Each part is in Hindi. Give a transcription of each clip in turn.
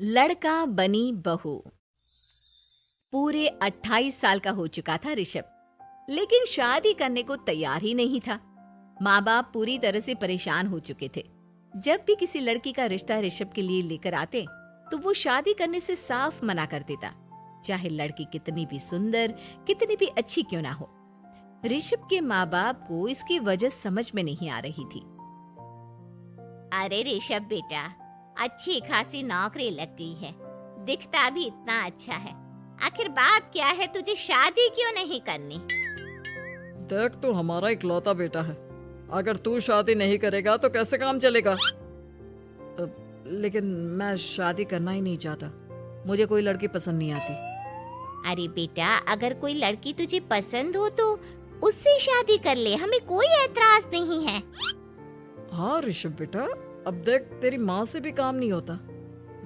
लड़का बनी बहू। पूरे 28 साल का हो चुका था ऋषभ, लेकिन शादी करने को तैयार ही नहीं था। माँ बाप पूरी तरह से परेशान हो चुके थे। जब भी किसी लड़की का रिश्ता ऋषभ के लिए लेकर आते तो वो शादी करने से साफ मना कर देता, चाहे लड़की कितनी भी सुंदर, कितनी भी अच्छी क्यों ना हो। ऋषभ के माँ बाप को इसकी वजह समझ में नहीं आ रही थी। अरे ऋषभ बेटा, अच्छी खासी नौकरी लग गई है, दिखता भी इतना अच्छा है, आखिर बात क्या है, तुझे शादी क्यों नहीं करनी? देख, तू हमारा इकलौता बेटा है। अगर तू शादी नहीं करेगा तो कैसे काम चलेगा? लेकिन मैं शादी करना ही नहीं चाहता। मुझे कोई लड़की पसंद नहीं आती। अरे बेटा, अगर कोई लड़की तुझे पसंद हो तो उससे शादी कर ले, हमें कोई ऐतराज नहीं है। हाँ ऋषभ बेटा, अब देख, तेरी माँ से भी काम नहीं होता।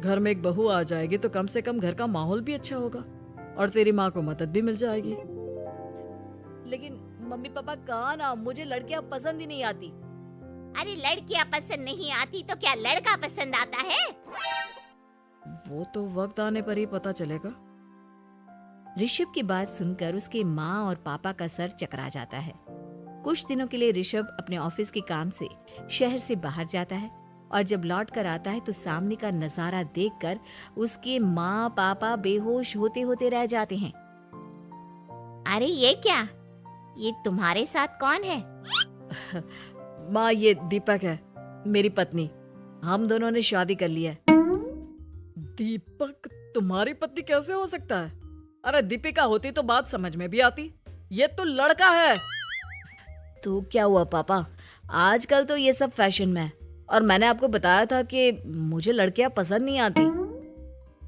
घर में एक बहू आ जाएगी तो कम से कम घर का माहौल भी अच्छा होगा और तेरी माँ को मदद भी मिल जाएगी। लेकिन मम्मी पापा कहा ना, मुझे लड़कियां पसंद ही नहीं आती। अरे लड़कियां पसंद नहीं आती तो क्या लड़का पसंद आता है? वो तो वक्त आने पर ही पता चलेगा। ऋषभ की बात सुनकर उसके माँ और पापा का सर चकरा जाता है। कुछ दिनों के लिए ऋषभ अपने ऑफिस के काम से शहर से बाहर जाता है और जब लौट कर आता है तो सामने का नजारा देखकर उसके माँ पापा बेहोश होते होते रह जाते हैं। अरे ये क्या, ये तुम्हारे साथ कौन है? माँ, ये दीपक है, मेरी पत्नी। हम दोनों ने शादी कर ली है। दीपक तुम्हारी पत्नी कैसे हो सकता है? अरे दीपिका होती तो बात समझ में भी आती। ये तो लड़का है। तो क्या हुआ पापा, आजकल तो ये सब फैशन में है और मैंने आपको बताया था कि मुझे लड़कियां पसंद नहीं आती।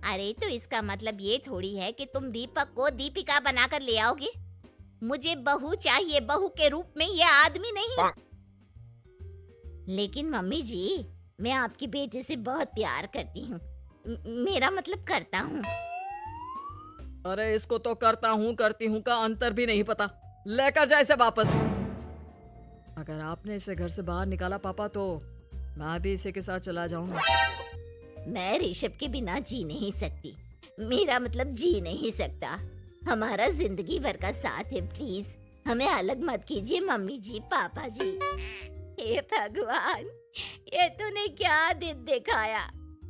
अरे तो इसका मतलब ये थोड़ी है कि तुम दीपक को दीपिका बनाकर ले आओगे। मुझे बहू चाहिए, बहू के रूप में, ये आदमी नहीं। लेकिन मम्मी जी, मैं आपकी बेटे से बहुत प्यार करती हूँ, मेरा मतलब करता हूँ। अरे इसको तो करता हूँ करती हूँ का अंतर भी नहीं पता। लेकर जाए इसे वापस। अगर आपने इसे घर से बाहर निकाला पापा तो मैं भी इसी के साथ चला जाऊंगा। मैं ऋषभ के बिना जी नहीं सकती, मेरा मतलब जी नहीं सकता। हमारा जिंदगी भर का साथ है, प्लीज हमें अलग मत कीजिए मम्मी जी, पापा जी। हे भगवान, ये तूने क्या दिन दिखाया?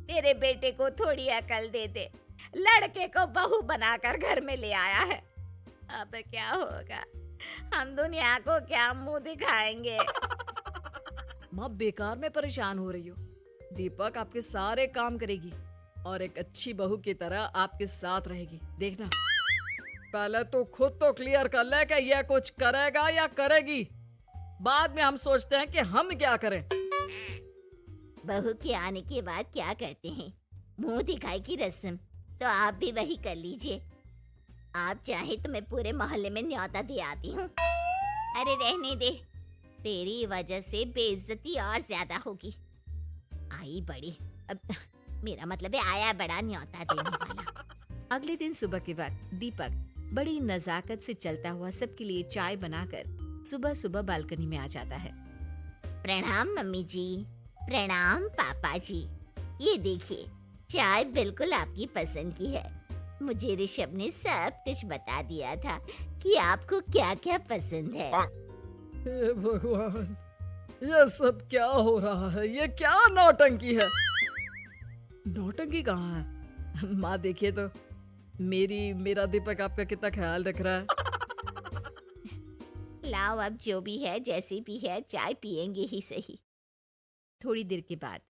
मेरे बेटे को थोड़ी अकल दे दे, लड़के को बहू बनाकर घर में ले आया है। अब क्या होगा, हम दुनिया को क्या मुंह दिखाएंगे? माँ, बेकार में परेशान हो रही हो। दीपक आपके सारे काम करेगी और एक अच्छी बहू की तरह आपके साथ रहेगी, देखना। पहले तो खुद तो क्लियर कर ले कि यह कुछ करेगा या करेगी, बाद में हम सोचते हैं कि हम क्या करें। बहू के आने के बाद क्या करते हैं, मुंह दिखाई की रस्म, तो आप भी वही कर लीजिए। आप चाहे तो मैं पूरे मोहल्ले में न्योता दे आती हूँ। अरे रहने दे, तेरी वजह से बेइज्जती और ज्यादा होगी। आई बड़ी, अब मेरा मतलब है आया बड़ा न्योता देने वाला। अगले दिन सुबह के वक्त दीपक बड़ी नजाकत से चलता हुआ सबके लिए चाय बनाकर सुबह सुबह बालकनी में आ जाता है। प्रणाम मम्मी जी, प्रणाम पापा जी। ये देखिए, चाय बिल्कुल आपकी पसंद की है। मुझे ऋषभ ने सब कुछ बता दिया था कि आपको क्या क्या पसंद है। हे भगवान, ये सब क्या हो रहा है? ये क्या नौटंकी है? नौटंकी कहाँ है? माँ देखिए तो, मेरा दीपक आपका कितना ख्याल रख रहा है। लाओ, अब जो भी है, जैसी भी है, चाय पियेंगे ही सही। थोड़ी देर के बाद,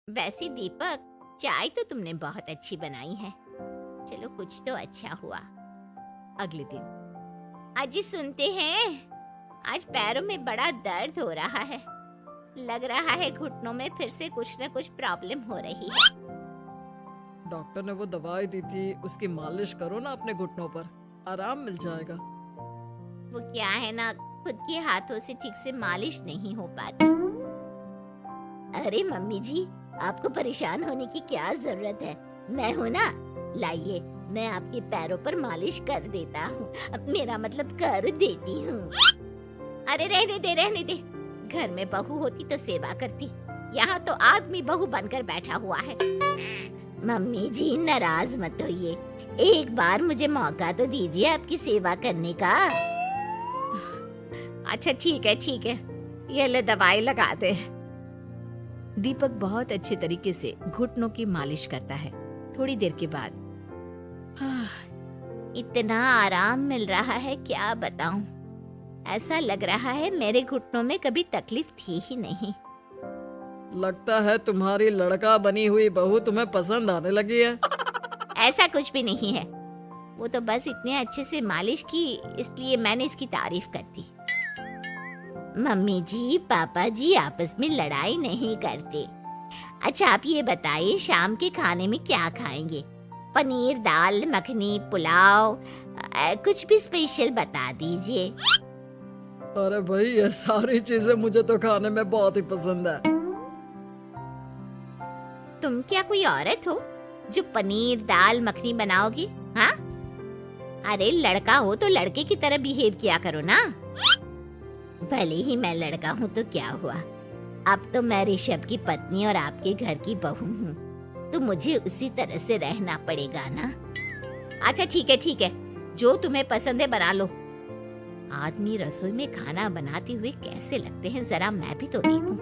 वैसे दीपक, चाय तो तुमने बहुत अच्छी बनाई है। चलो कुछ तो अच्छा हुआ। अगले दिन, अजी सुनते हैं, आज पैरों में बड़ा दर्द हो रहा है। लग रहा है घुटनों में फिर से कुछ न कुछ प्रॉब्लम हो रही है। डॉक्टर ने वो दवाई दी थी, उसकी मालिश करो ना अपने घुटनों पर, आराम मिल जाएगा। वो क्या है ना, खुद के हाथों से ठीक से मालिश नहीं हो पाती। अरे मम्मी जी, आपको परेशान होने की क्या जरूरत है, मैं हूँ ना। लाइए, मैं आपके पैरों पर मालिश कर देता हूँ, मेरा मतलब कर देती हूँ। अरे रहने दे, रहने दे। घर में बहू होती तो सेवा करती, यहाँ तो आदमी बहू बनकर बैठा हुआ है। मम्मी जी नाराज मत होइए, एक बार मुझे मौका तो दीजिए आपकी सेवा करने का। अच्छा ठीक है, ये ले दवाई लगा दे। दीपक बहुत अच्छे तरीके से घुटनों की मालिश करता है। थोड़ी देर के बाद इतना आराम मिल रहा है क्या बताऊं, ऐसा लग रहा है मेरे घुटनों में कभी तकलीफ थी ही नहीं। लगता है तुम्हारी लड़का बनी हुई बहू तुम्हें पसंद आने लगी है। ऐसा कुछ भी नहीं है, वो तो बस इतने अच्छे से मालिश की इसलिए मैंने इसकी तारीफ कर दी। मम्मी जी पापा जी आपस में लड़ाई नहीं करते। अच्छा आप ये बताइए शाम के खाने में क्या खाएंगे? पनीर दाल मखनी पुलाव कुछ भी स्पेशल बता दीजिए। अरे भाई ये सारी चीजें मुझे तो खाने में बहुत ही पसंद है। तुम क्या कोई औरत हो जो पनीर दाल मखनी बनाओगी? हाँ, अरे लड़का हो तो लड़के की तरह बिहेव किया करो ना। भले ही मैं लड़का हूँ तो क्या हुआ, अब तो मैं ऋषभ की पत्नी और आपके घर की बहू हूँ, तो मुझे उसी तरह से रहना पड़ेगा ना। अच्छा ठीक है, जो तुम्हें पसंद है बना लो। आदमी रसोई में खाना बनाते हुए कैसे लगते हैं जरा मैं भी तो देखूं।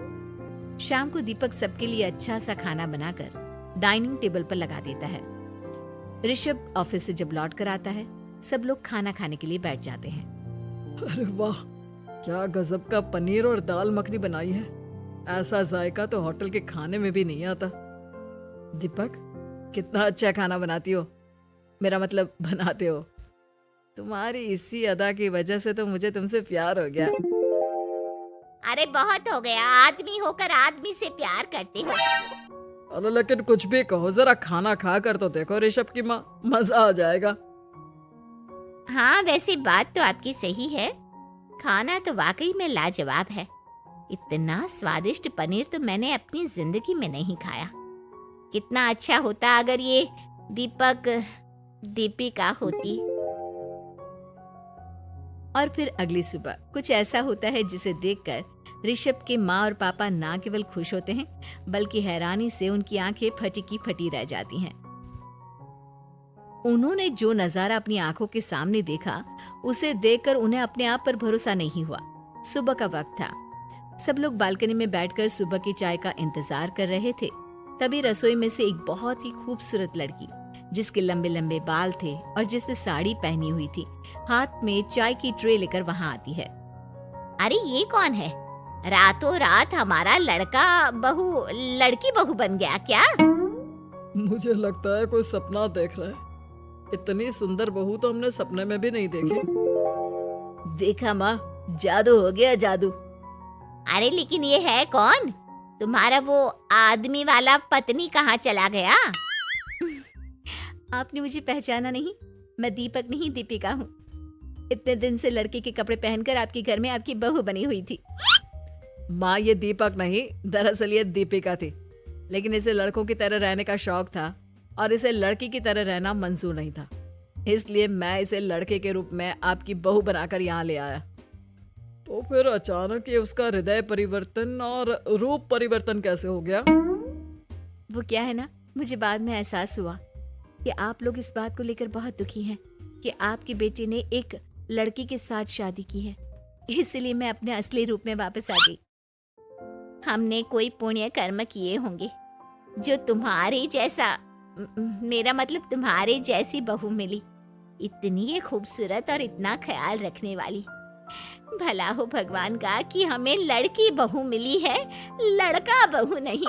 शाम को दीपक सबके लिए अच्छा सा खाना बनाकर डाइनिंग टेबल पर लगा देता है। ऋषभ ऑफिस से जब लौट कर आता है, सब लोग खाना खाने के लिए बैठ जाते हैं। अरे वाह, क्या गजब का पनीर और दाल मखनी बनाई है। ऐसा जायका तो होटल के खाने में भी नहीं आता। दीपक कितना अच्छा खाना बनाती हो, मेरा मतलब बनाते हो। तुम्हारी इसी अदा की वजह से तो मुझे तुमसे प्यार हो गया। अरे बहुत हो गया, आदमी होकर आदमी से प्यार करते हो। अरे लेकिन कुछ भी कहो, जरा खाना खा कर तो देखो ऋषभ की माँ, मजा आ जाएगा। हाँ वैसे बात तो आपकी सही है, खाना तो वाकई में लाजवाब है। इतना स्वादिष्ट पनीर तो मैंने अपनी जिंदगी में नहीं खाया। कितना अच्छा होता अगर ये दीपिका होती। और फिर अगली सुबह कुछ ऐसा होता है जिसे देखकर ऋषभ के माँ और पापा ना केवल खुश होते हैं बल्कि हैरानी से उनकी आंखें फटी की फटी रह जाती हैं। उन्होंने जो नजारा अपनी आंखों के सामने देखा उसे देखकर उन्हें अपने आप पर भरोसा नहीं हुआ। सुबह का वक्त था, सब लोग बालकनी में बैठकर सुबह की चाय का इंतजार कर रहे थे। तभी रसोई में से एक बहुत ही खूबसूरत लड़की जिसके लंबे लंबे बाल थे और जिसने साड़ी पहनी हुई थी, हाथ में चाय की ट्रे लेकर वहां आती है। अरे ये कौन है? रातों रात हमारा लड़की बहू बन गया क्या? मुझे लगता है कोई सपना देख रहा है। इतनी सुंदर बहू तो हमने सपने में भी नहीं देखी। देखा माँ, जादू हो गया जादू। अरे लेकिन ये है कौन? तुम्हारा वो आदमी वाला पत्नी कहाँ चला गया? आपने मुझे पहचाना नहीं? मैं दीपक नहीं दीपिका हूँ। इतने दिन से लड़के के कपड़े पहनकर आपके घर में आपकी बहू बनी हुई थी। माँ ये दीपक नहीं, दरअसल ये दीपिका थी, लेकिन इसे लड़कों की तरह रहने का शौक था और इसे लड़की की तरह रहना मंजूर नहीं था, इसलिए मैं इसे लड़के के रूप में आपकी बहू बनाकर यहाँ ले आया। तो फिर अचानक ये उसका हृदय परिवर्तन और रूप परिवर्तन कैसे हो गया? वो क्या है ना, मुझे बाद में एहसास हुआ कि आप लोग इस बात को लेकर बहुत दुखी हैं कि आपकी बेटी ने एक लड़की के साथ शादी की है, इसलिए मैं अपने असली रूप में वापस आ गई। हमने कोई पुण्य कर्म किए होंगे जो तुम्हारे जैसा, मेरा मतलब तुम्हारे जैसी बहू मिली, इतनी खूबसूरत और इतना ख्याल रखने वाली। भला हो भगवान का कि हमें लड़की बहू मिली है, लड़का बहू नहीं।